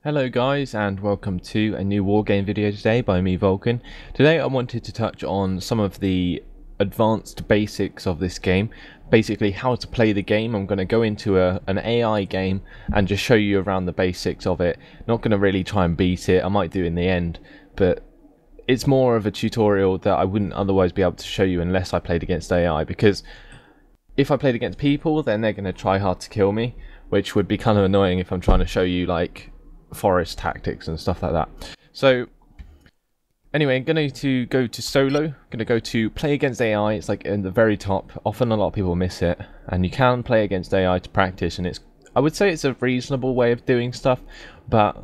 Hello guys, and welcome to a new Wargame video today by me, Vulcan. Today I wanted to touch on some of the advanced basics of this game, basically how to play the game. I'm going to go into an AI game and just show you around the basics of it. Not going to really try and beat it, I might do in the end, but it's more of a tutorial that I wouldn't otherwise be able to show you unless I played against AI, because if I played against people then they're going to try hard to kill me, which would be kind of annoying if I'm trying to show you like forest tactics and stuff like that. So anyway, I'm going to go to solo. I'm going to go to play against AI. It's like in the very top. Often a lot of people miss it, and you can play against AI to practice, and I would say it's a reasonable way of doing stuff, but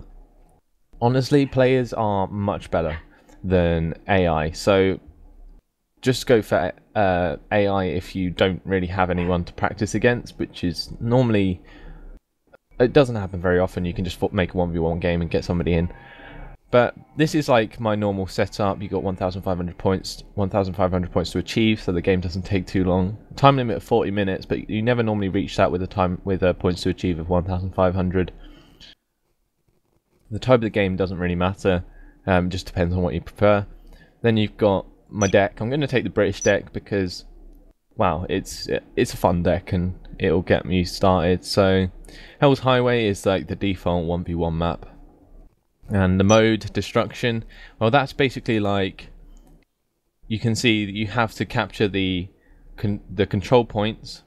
honestly players are much better than AI, so just go for AI if you don't really have anyone to practice against, which is normally, it doesn't happen very often. You can just make a 1v1 game and get somebody in. But this is like my normal setup. You got 1,500 points, 1,500 points to achieve, so the game doesn't take too long. Time limit of 40 minutes, but you never normally reach that with a points to achieve of 1,500. The type of the game doesn't really matter. Just depends on what you prefer. Then you've got my deck. I'm going to take the British deck because, wow, it's a fun deck and it'll get me started. So Hell's Highway is like the default 1v1 map, and the mode Destruction, well, that's basically like, you can see that you have to capture the control points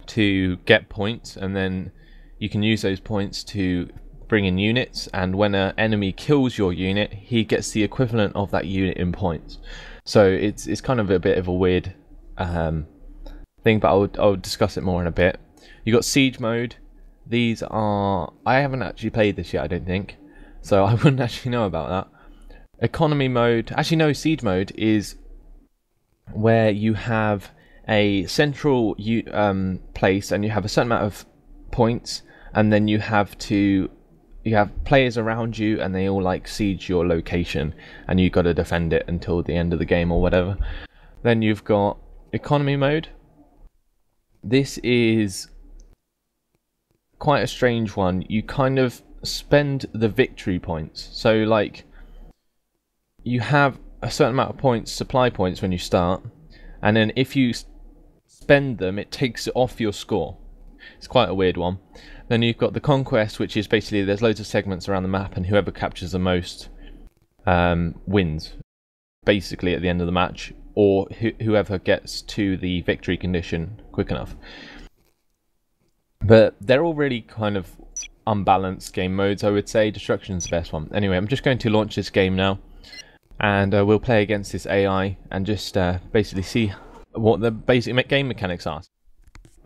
to get points, and then you can use those points to bring in units, and when an enemy kills your unit, he gets the equivalent of that unit in points. So it's kind of a bit of a weird thing, but I'll discuss it more in a bit. You got Siege mode. These are, I haven't actually played this yet, I don't think, so I wouldn't actually know about that. Economy mode, actually no, Siege mode is where you have a central place and you have a certain amount of points, and then you have players around you and they all like siege your location and you got to defend it until the end of the game or whatever. Then you've got economy mode. This is quite a strange one. You kind of spend the victory points, so like you have a certain amount of points, supply points, when you start, and then if you spend them it takes it off your score. It's quite a weird one. Then you've got the conquest, which is basically there's loads of segments around the map and whoever captures the most wins basically at the end of the match, or whoever gets to the victory condition quick enough. But they're all really kind of unbalanced game modes, I would say. Destruction's the best one. Anyway, I'm just going to launch this game now, and we'll play against this AI and just basically see what the basic game mechanics are.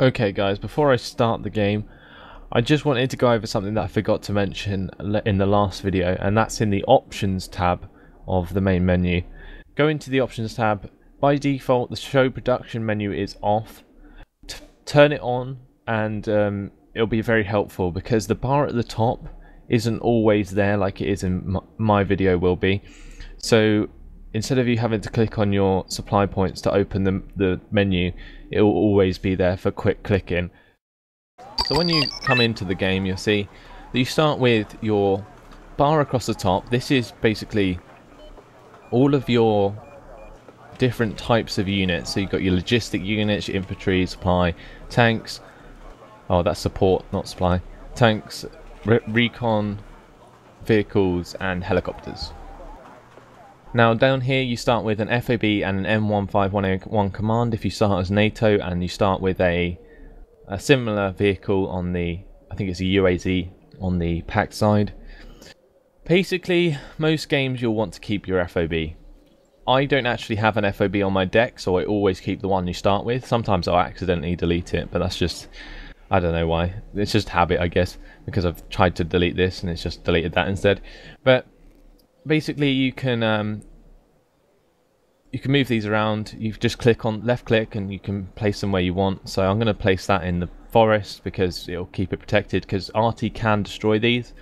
Okay guys, before I start the game, I just wanted to go over something that I forgot to mention in the last video, and that's in the options tab of the main menu. Go into the options tab. By default the show production menu is off. Turn it on and it'll be very helpful, because the bar at the top isn't always there like it is in my video will be. So instead of you having to click on your supply points to open the menu, it will always be there for quick clicking. So when you come into the game, you'll see that you start with your bar across the top. This is basically all of your different types of units. So you've got your logistic units, your infantry, supply, tanks. Oh, that's support, not supply. Tanks, recon, vehicles, and helicopters. Now down here you start with an FAB and an M151A1 command if you start as NATO, and you start with a similar vehicle on the, I think it's a UAZ on the pack side. Basically, most games you'll want to keep your FOB. I don't actually have an FOB on my deck, so I always keep the one you start with. Sometimes I'll accidentally delete it, but that's just, I don't know why. It's just habit, I guess, because I've tried to delete this and it's just deleted that instead. But basically you can move these around. You just click on left click and you can place them where you want. So I'm going to place that in the forest because it'll keep it protected, because RT can destroy these.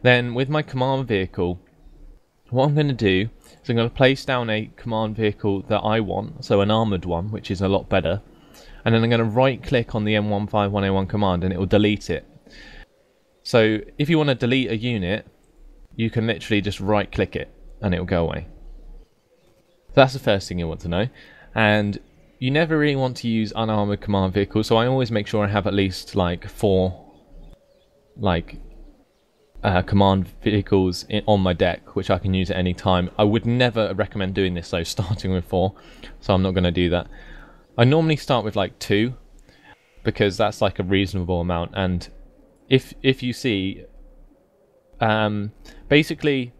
Then with my command vehicle, what I'm going to do is I'm going to place down a command vehicle that I want, so an armoured one, which is a lot better, and then I'm going to right click on the M151A1 command and it will delete it. So if you want to delete a unit, you can literally just right click it and it will go away. So that's the first thing you want to know. And you never really want to use unarmored command vehicles, so I always make sure I have at least like 4 command vehicles on my deck, which I can use at any time. I would never recommend doing this though, starting with 4, so I'm not going to do that. I normally start with like 2, because that's like a reasonable amount. And if you see, basically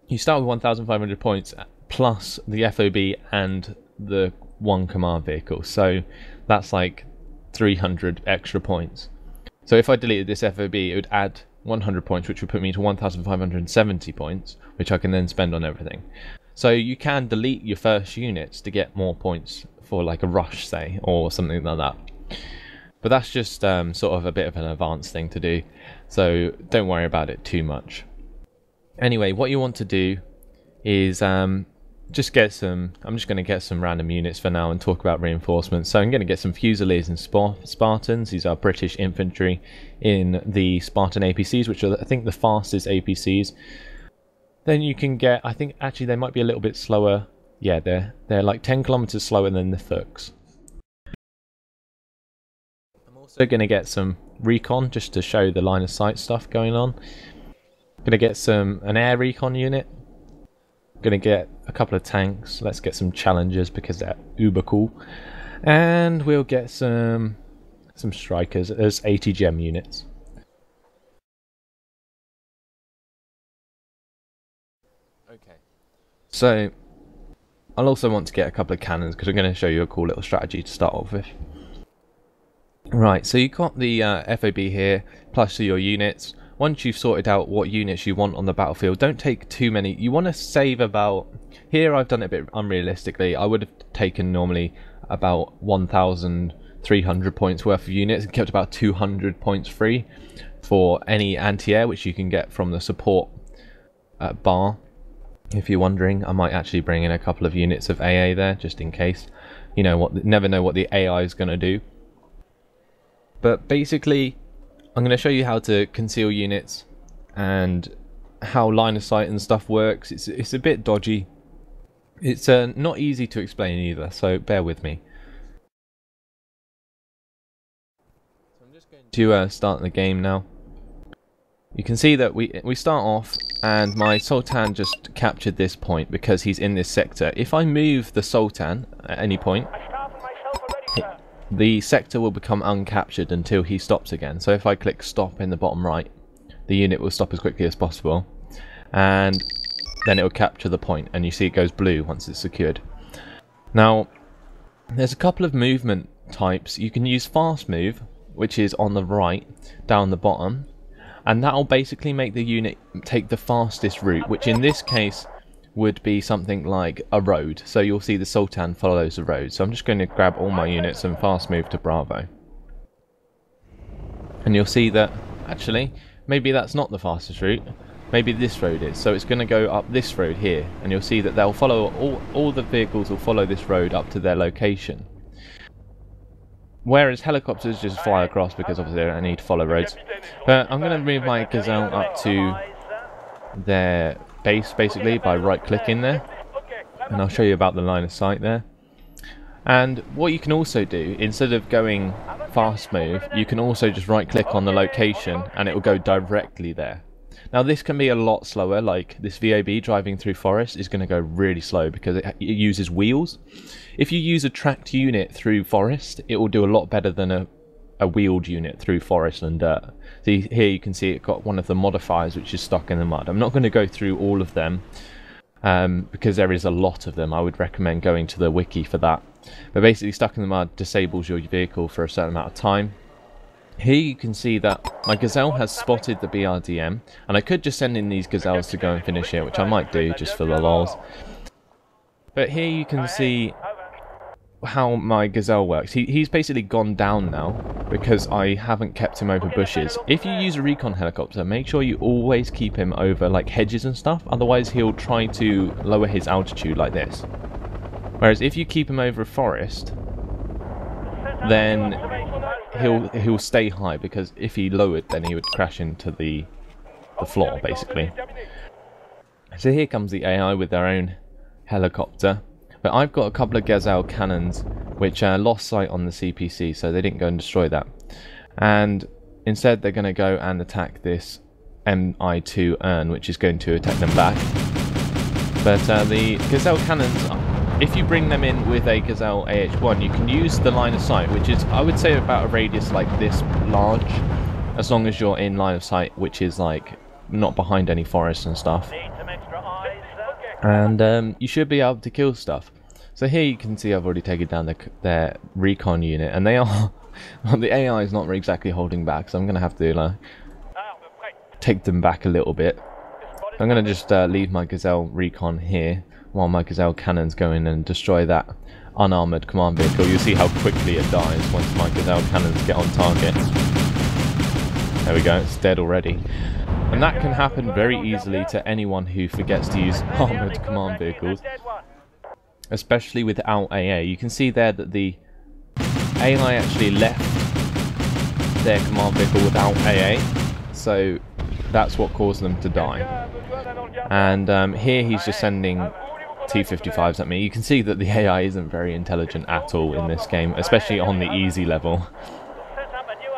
you start with 1,500 points plus the FOB and the 1 command vehicle, so that's like 300 extra points. So if I deleted this FOB, it would add 100 points, which would put me to 1,570 points, which I can then spend on everything. So you can delete your first units to get more points for like a rush, say, or something like that. But that's just sort of a bit of an advanced thing to do, so don't worry about it too much. Anyway, what you want to do is just get some, I'm just going to get some random units for now and talk about reinforcements. So I'm going to get some Fusiliers and Spartans. These are British infantry in the Spartan APCs, which are I think the fastest APCs. Then you can get, I think actually they might be a little bit slower. Yeah, they're like 10 kilometers slower than the Thuks. I'm also going to get some recon just to show the line of sight stuff going on. I'm going to get an air recon unit. Gonna get a couple of tanks. Let's get some challengers because they're uber cool, and we'll get some strikers as ATGM units. Okay, so I'll also want to get a couple of cannons because I'm going to show you a cool little strategy to start off with. Right, so you've got the FOB here plus your units. Once you've sorted out what units you want on the battlefield, don't take too many. You want to save about, here I've done it a bit unrealistically, I would have taken normally about 1,300 points worth of units and kept about 200 points free for any anti-air, which you can get from the support bar. If you're wondering, I might actually bring in a couple of units of AA there, just in case. You know, never know what the AI is going to do. But basically, I'm going to show you how to conceal units and how line of sight and stuff works. It's a bit dodgy. It's not easy to explain either, so bear with me. So I'm just going to start the game now. You can see that we start off and my Sultan just captured this point because he's in this sector. If I move the Sultan at any point, the sector will become uncaptured until he stops again. So if I click stop in the bottom right, the unit will stop as quickly as possible, and then it will capture the point, and you see it goes blue once it's secured. Now there's a couple of movement types. You can use fast move, which is on the right down the bottom, and that will basically make the unit take the fastest route, which in this case would be something like a road. So you'll see the Sultan follows the road. So I'm just going to grab all my units and fast move to Bravo. And you'll see that actually maybe that's not the fastest route. Maybe this road is. So it's going to go up this road here, and you'll see that they'll follow all the vehicles will follow this road up to their location. Whereas helicopters just fly across because obviously they don't need to follow roads. But I'm going to move my Gazelle up to their base basically by right clicking there, and I'll show you about the line of sight there. And what you can also do, instead of going fast move, you can also just right click on the location and it will go directly there. Now this can be a lot slower, like this VOB driving through forest is going to go really slow because it uses wheels. If you use a tracked unit through forest, it will do a lot better than a wheeled unit through forest and dirt. See, here you can see it got one of the modifiers which is stuck in the mud. I'm not going to go through all of them because there is a lot of them. I would recommend going to the wiki for that. But basically stuck in the mud disables your vehicle for a certain amount of time. Here you can see that my Gazelle has spotted the BRDM, and I could just send in these Gazelles to go and finish it, which I might do just for the lols. But here you can see how my Gazelle works. He's basically gone down now because I haven't kept him over bushes. If you use a recon helicopter, make sure you always keep him over like hedges and stuff, otherwise he'll try to lower his altitude like this. Whereas if you keep him over a forest, then he'll stay high, because if he lowered, then he would crash into the floor, basically. So here comes the AI with their own helicopter. But I've got a couple of Gazelle cannons which lost sight on the CPC, so they didn't go and destroy that. And instead they're going to go and attack this MI2 urn, which is going to attack them back. But the Gazelle cannons, if you bring them in with a Gazelle AH1, you can use the line of sight, which is, I would say, about a radius like this large, as long as you're in line of sight, which is like not behind any forests and stuff. And you should be able to kill stuff. So here you can see I've already taken down their recon unit, and they are well, the AI is not exactly holding back, so I'm going to have to take them back a little bit. I'm going to just leave my Gazelle recon here while my Gazelle cannons go in and destroy that unarmoured command vehicle. You'll see how quickly it dies once my Gazelle cannons get on target. There we go, it's dead already. And that can happen very easily to anyone who forgets to use armoured command vehicles, especially without AA. You can see there that the AI actually left their command vehicle without AA, so that's what caused them to die. And here he's just sending T-55s at me. You can see that the AI isn't very intelligent at all in this game, especially on the easy level.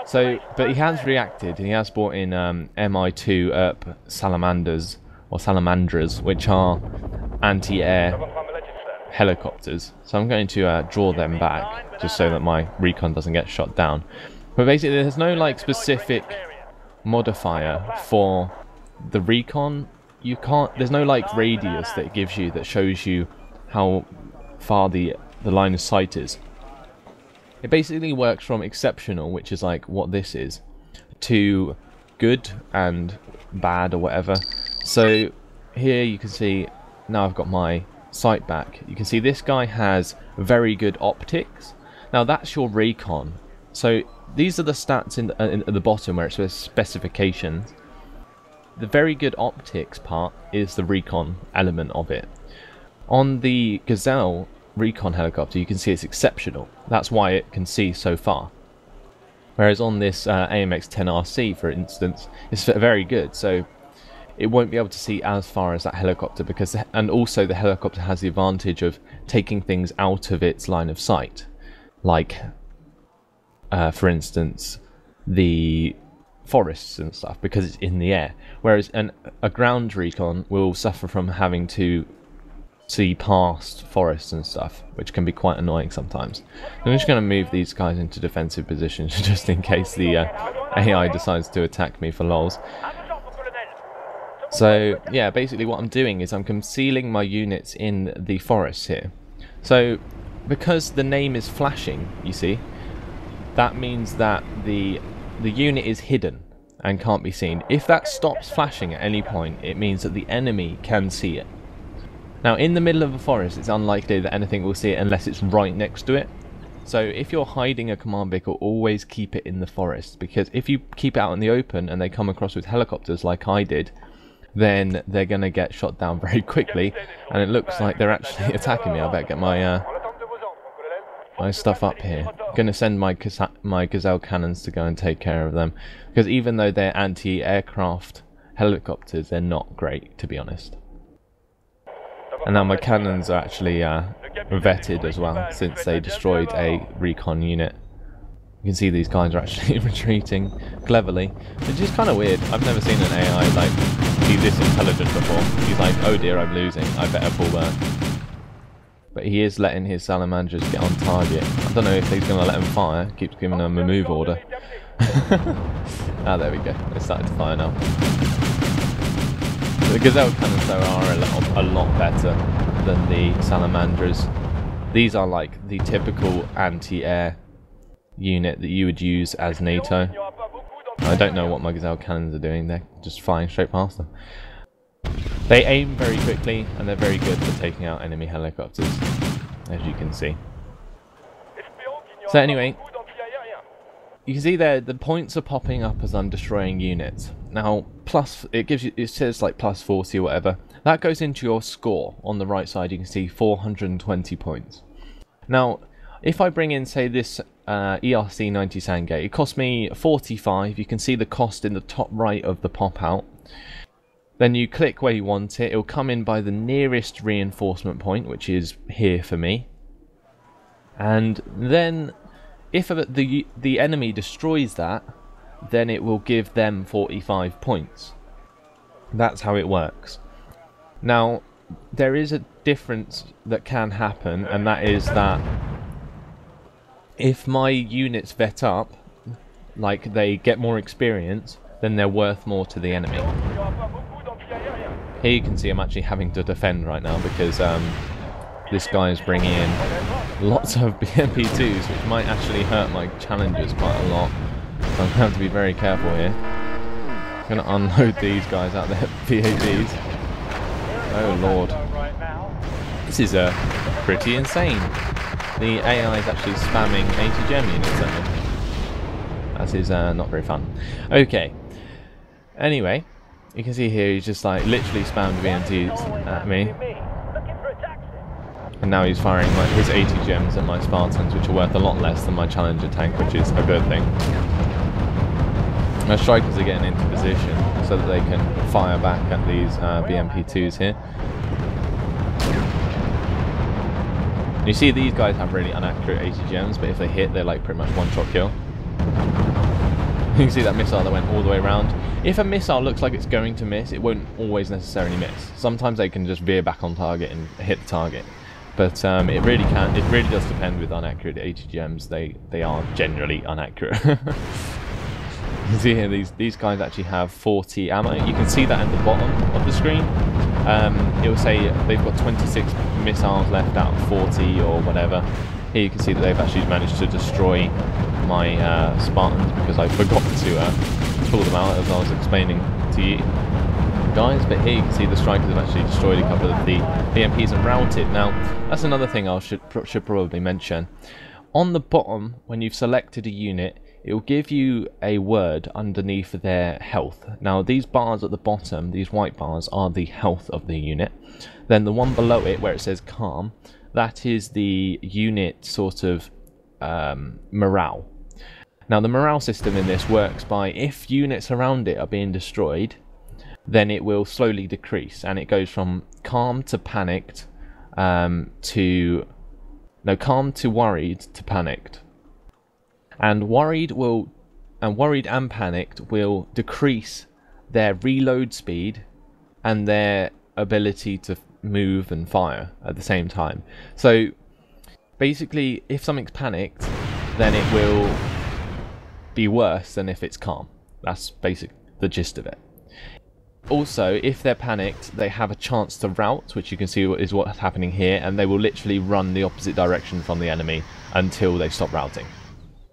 So, but he has reacted. He has brought in MI2 ERP salamanders, or salamandras, which are anti-air helicopters. So I'm going to draw them back, just so that my recon doesn't get shot down. But basically, there's no like specific modifier for the recon. You can't. There's no like radius that it gives you that shows you how far the line of sight is. It basically works from exceptional, which is like what this is, to good and bad or whatever. So here you can see, now I've got my sight back, you can see this guy has very good optics. Now that's your recon. So these are the stats at the bottom where it says specifications. The very good optics part is the recon element of it. On the Gazelle recon helicopter, you can see it's exceptional. That's why it can see so far. Whereas on this AMX-10RC, for instance, it's very good, so it won't be able to see as far as that helicopter, because, and also the helicopter has the advantage of taking things out of its line of sight, like for instance the forests and stuff, because it's in the air. Whereas a ground recon will suffer from having to see past forests and stuff, which can be quite annoying sometimes. I'm just going to move these guys into defensive positions just in case the AI decides to attack me for lols. So yeah, basically what I'm doing is I'm concealing my units in the forests here. So because the name is flashing, you see, that means that the unit is hidden and can't be seen. If that stops flashing at any point, it means that the enemy can see it. Now in the middle of a forest, it's unlikely that anything will see it unless it's right next to it. So if you're hiding a command vehicle, always keep it in the forest, because if you keep it out in the open and they come across with helicopters like I did, then they're going to get shot down very quickly, and it looks like they're actually attacking me. I better get my my stuff up here. I'm going to send my Gazelle cannons to go and take care of them, because even though they're anti-aircraft helicopters, they're not great, to be honest. And now my cannons are actually vetted as well, since they destroyed a recon unit. You can see these guys are actually retreating cleverly, which is kind of weird. I've never seen an AI like be this intelligent before. He's like, oh dear, I'm losing, I better pull back. But he is letting his salamanders get on target. I don't know if he's going to let them fire. Keeps giving them a move order. Ah, there we go. They started to fire now. The Gazelle cannons though are a lot better than the salamanders. These are like the typical anti-air unit that you would use as NATO. I don't know what my Gazelle cannons are doing. They're just flying straight past them. They aim very quickly and they're very good for taking out enemy helicopters, as you can see. So anyway, you can see there the points are popping up as I'm destroying units. Now it says like plus 40 or whatever. That goes into your score. On the right side you can see 420 points. Now if I bring in, say, this ERC 90 Sandgate. It cost me 45. You can see the cost in the top right of the pop out. Then you click where you want it. It'll come in by the nearest reinforcement point, which is here for me. And then if the enemy destroys that, then it will give them 45 points. That's how it works. Now, there is a difference that can happen, and that is that if my units vet up, like they get more experience, then they're worth more to the enemy. Here you can see I'm actually having to defend right now because this guy is bringing in lots of BMP2s, which might actually hurt my challengers quite a lot. So I'm going to have to be very careful here. I'm going to unload these guys out there, VABs. Oh lord. This is pretty insane. The AI is actually spamming 80 gem units at me. That is not very fun. Okay. Anyway, you can see here he's just like literally spammed VMTs at me. And now he's firing like his 80 gems at my Spartans, which are worth a lot less than my Challenger tank, which is a good thing. My strikers are getting into position so that they can fire back at these BMP2s here. You see these guys have really inaccurate 80 gems, but if they hit, they're like pretty much one-shot kill. You can see that missile that went all the way around. If a missile looks like it's going to miss, it won't always necessarily miss. Sometimes they can just veer back on target and hit the target. But it really does depend with inaccurate 80 gems. They are generally inaccurate. You can see here these guys actually have 40 ammo. You can see that at the bottom of the screen. It will say they've got 26 missiles left out of 40 or whatever. Here you can see that they've actually managed to destroy my Spartans because I forgot to pull them out as I was explaining to you guys. But here you can see the strikers have actually destroyed a couple of the BMPs and routed. Now that's another thing I should probably mention. On the bottom, when you've selected a unit, it will give you a word underneath their health. Now these bars at the bottom, these white bars, are the health of the unit. Then the one below it where it says calm, that is the unit sort of morale. Now the morale system in this works by if units around it are being destroyed, then it will slowly decrease, and it goes from calm to panicked calm to worried to panicked. And worried and panicked will decrease their reload speed and their ability to move and fire at the same time. So basically, if something's panicked, then it will be worse than if it's calm. That's basically the gist of it. Also, if they're panicked, they have a chance to rout, which you can see is what's happening here, and they will literally run the opposite direction from the enemy until they stop routing.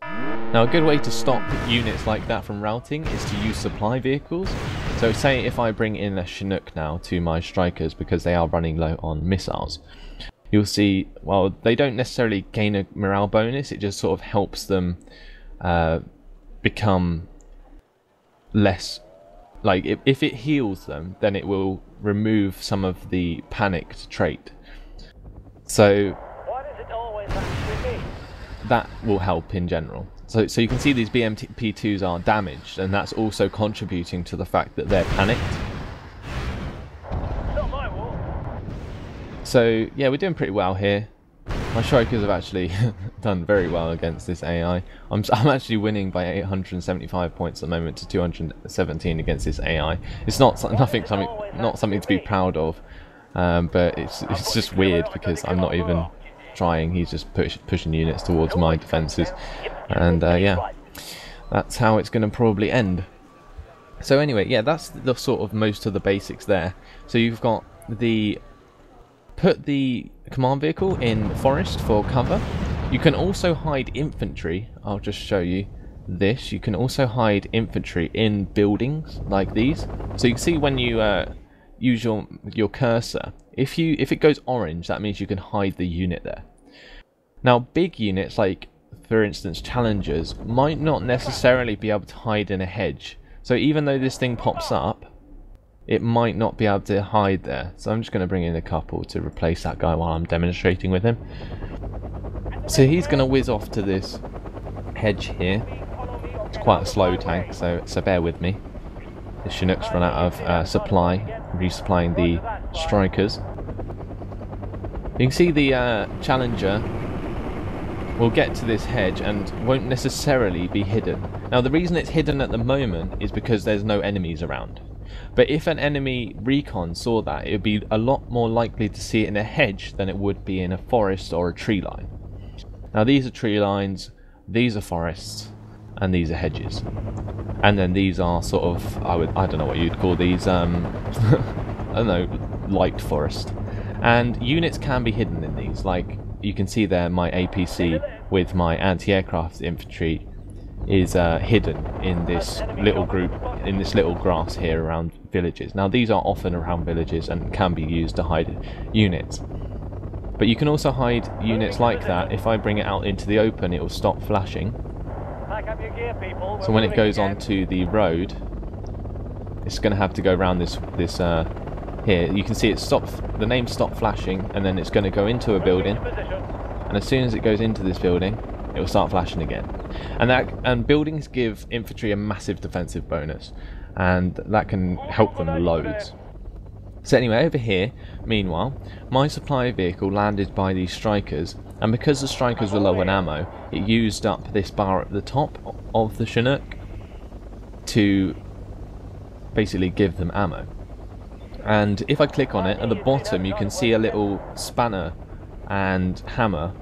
Now a good way to stop units like that from routing is to use supply vehicles. So say if I bring in a Chinook now to my strikers because they are running low on missiles, you'll see, well, they don't necessarily gain a morale bonus, it just sort of helps them become less, like if it heals them, then it will remove some of the panicked trait. So that will help in general. So you can see these BMP2s are damaged, and that's also contributing to the fact that they're panicked. So yeah, we're doing pretty well here. My strikers have actually done very well against this AI. I'm actually winning by 875 points at the moment to 217 against this AI. It's not something to be proud of, but it's just weird because I'm not even trying. He's just pushing units towards my defences, and yeah, that's how it's going to probably end. So anyway, yeah, that's the sort of most of the basics there. So you've got put the command vehicle in forest for cover. You can also hide infantry. I'll just show you this. You can also hide infantry in buildings like these. So you can see when you use your cursor, if it goes orange, that means you can hide the unit there. Now big units, like for instance challengers, might not necessarily be able to hide in a hedge. So even though this thing pops up, it might not be able to hide there. So I'm just going to bring in a couple to replace that guy while I'm demonstrating with him. So he's going to whiz off to this hedge here. It's quite a slow tank, so bear with me. The Chinook's run out of supply, resupplying the strikers. You can see the Challenger will get to this hedge and won't necessarily be hidden. Now the reason it's hidden at the moment is because there's no enemies around. But if an enemy recon saw that, it would be a lot more likely to see it in a hedge than it would be in a forest or a tree line. Now these are tree lines, these are forests, and these are hedges. And then these are sort of, I don't know what you'd call these, I don't know, light forest. And units can be hidden in these, like you can see there my APC with my anti-aircraft infantry is hidden in this little group, in this little grass here around villages. Now these are often around villages and can be used to hide units. But you can also hide units like that. If I bring it out into the open, it will stop flashing. So when it goes onto the road, it's going to have to go around this here. You can see the name stopped flashing, and then it's going to go into a building. And as soon as it goes into this building, it will start flashing again. And buildings give infantry a massive defensive bonus, and that can help them loads. So anyway, over here, meanwhile, my supply vehicle landed by these strikers, and because the strikers were low on ammo, it used up this bar at the top of the Chinook to basically give them ammo. And if I click on it, at the bottom you can see a little spanner and hammer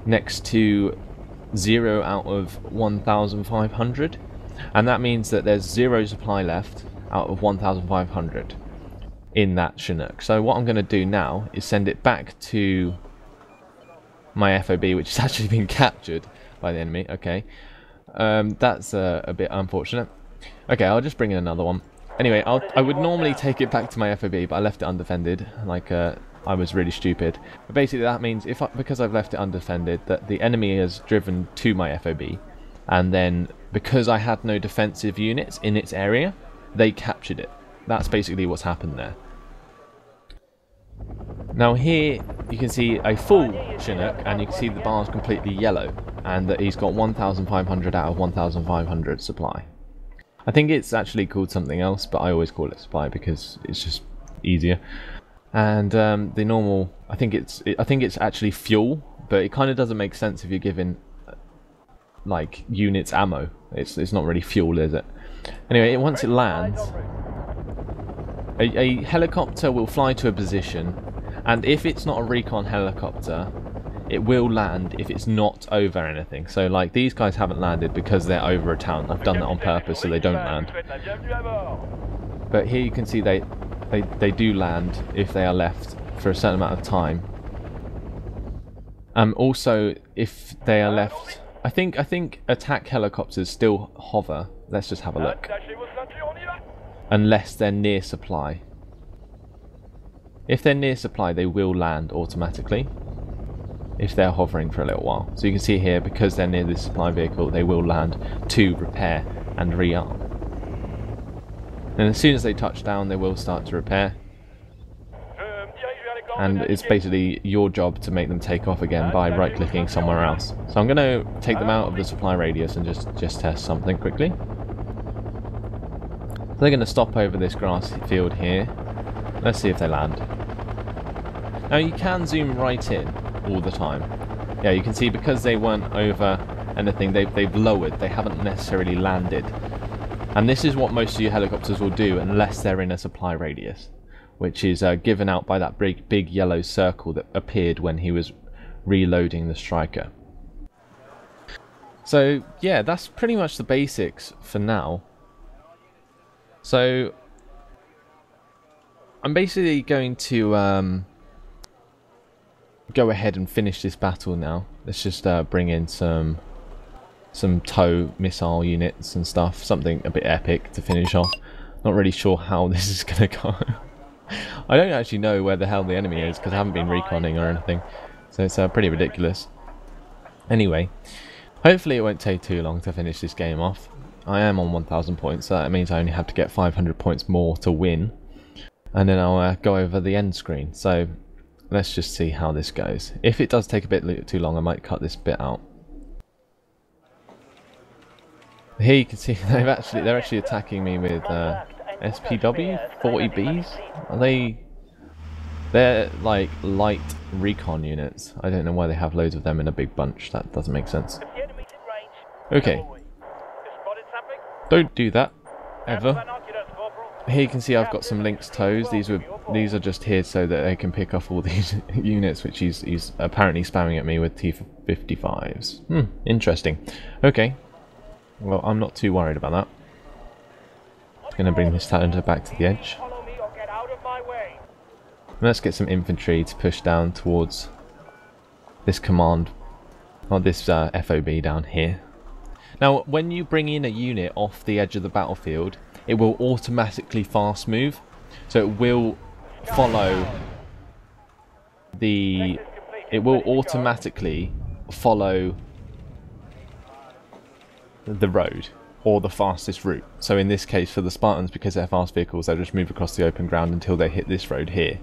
next to 0 out of 1,500, and that means that there's 0 supply left out of 1,500 in that Chinook. So what I'm going to do now is send it back to my FOB, which has actually been captured by the enemy. Okay, that's a bit unfortunate. Okay, I'll just bring in another one. Anyway, I would normally take it back to my FOB, but I left it undefended, like I was really stupid. But basically that means because I've left it undefended, that the enemy has driven to my FOB, and then because I had no defensive units in its area, they captured it. That's basically what's happened there. Now here you can see a full Chinook, and you can see the bar's completely yellow, and that he's got 1,500 out of 1,500 supply. I think it's actually called something else, but I always call it supply because it's just easier. And the normal, I think it's actually fuel, but it kind of doesn't make sense if you're giving like units ammo. It's not really fuel, is it? Anyway, once it lands, a helicopter will fly to a position, and if it's not a recon helicopter, it will land if it's not over anything. So like these guys haven't landed because they're over a town. I've done that on purpose so they don't land. But here you can see they do land if they are left for a certain amount of time. Also, if they are left, I think attack helicopters still hover. Let's just have a look. Unless they're near supply. If they're near supply, they will land automatically if they're hovering for a little while. So you can see here, because they're near the supply vehicle, they will land to repair and rearm. And as soon as they touch down, they will start to repair. And it's basically your job to make them take off again by right-clicking somewhere else. So I'm going to take them out of the supply radius and just test something quickly. So they're going to stop over this grass field here. Let's see if they land. Now you can zoom right in all the time. Yeah, you can see because they weren't over anything, they've lowered, they haven't necessarily landed. And this is what most of your helicopters will do unless they're in a supply radius, which is given out by that big yellow circle that appeared when he was reloading the striker. So yeah, that's pretty much the basics for now. So I'm basically going to go ahead and finish this battle now. Let's just bring in some tow missile units and stuff, something a bit epic to finish off. Not really sure how this is going to go. I don't actually know where the hell the enemy is because I haven't been reconning or anything, so it's pretty ridiculous. Anyway, hopefully it won't take too long to finish this game off. I am on 1,000 points, so that means I only have to get 500 points more to win, and then I'll go over the end screen. So let's just see how this goes. If it does take a bit too long, I might cut this bit out. Here you can see they're actually attacking me with SPW 40Bs. Are they? They're like light recon units. I don't know why they have loads of them in a big bunch. That doesn't make sense. Okay. Don't do that ever. Here you can see I've got some Lynx toes. These are just here so that they can pick off all these units, which he's apparently spamming at me with T55s. Interesting. Okay. Well, I'm not too worried about that. I'm going to bring this Talenter back to the edge. Let's get some infantry to push down towards this command, or this FOB down here. Now, when you bring in a unit off the edge of the battlefield, it will automatically fast move, so it will follow the. It will automatically follow the road or the fastest route. So in this case, for the Spartans, because they're fast vehicles, they'll just move across the open ground until they hit this road here.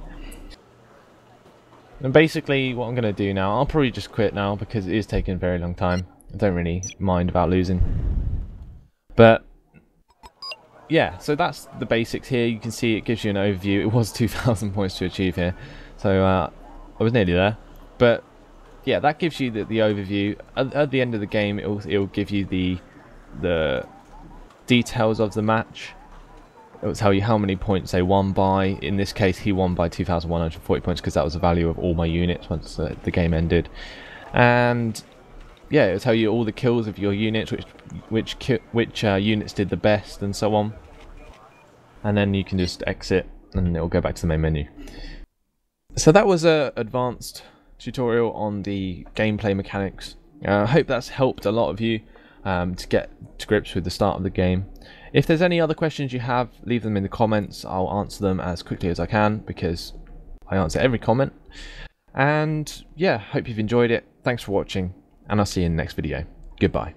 And basically, what I'm going to do now, I'll probably just quit now because it is taking a very long time. I don't really mind about losing, but yeah, so that's the basics here. You can see it gives you an overview. It was 2,000 points to achieve here, so I was nearly there. But yeah, that gives you the overview. At the end of the game, it'll give you the details of the match. It will tell you how many points they won by. In this case, he won by 2,140 points because that was the value of all my units once the game ended. And yeah, it'll tell you all the kills of your units, which units did the best, and so on. And then you can just exit, and it'll go back to the main menu. So that was a advanced tutorial on the gameplay mechanics. I hope that's helped a lot of you to get to grips with the start of the game. If there's any other questions you have, leave them in the comments. I'll answer them as quickly as I can because I answer every comment. And yeah, hope you've enjoyed it. Thanks for watching, and I'll see you in the next video. Goodbye.